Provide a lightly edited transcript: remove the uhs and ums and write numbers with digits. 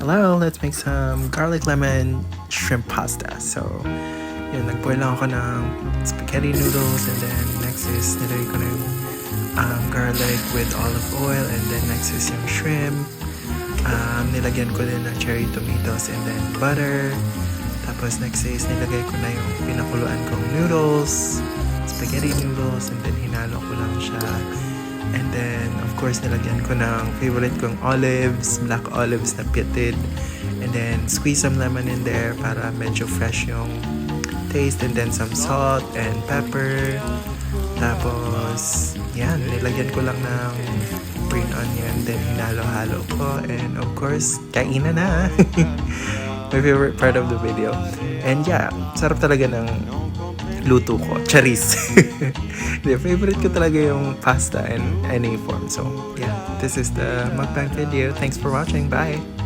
hello, let's make some garlic lemon shrimp pasta. So, yun, nag-boil lang ako ng spaghetti noodles, and then next is nilagay ko na yung garlic with olive oil, and then next is yung shrimp. Nilagyan ko din ng cherry tomatoes and then butter. Tapos next is nilagay ko na yung pinakuluan kong noodles, spaghetti noodles, and then hinalo ko lang siya. And then, of course, nilagyan ko ng favorite kong olives, black olives na pitted. And then, squeeze some lemon in there para medyo fresh yung taste. And then, some salt and pepper. Tapos, yan, nilagyan ko lang ng green onion. Then, hinalo-halo ko. And, of course, kainan na. My favorite part of the video. And yeah, sarap talaga ng luto ko. Charis. The favorite ko talaga yung pasta in any form. So, yeah, this is the mukbang video. Thanks for watching. Bye!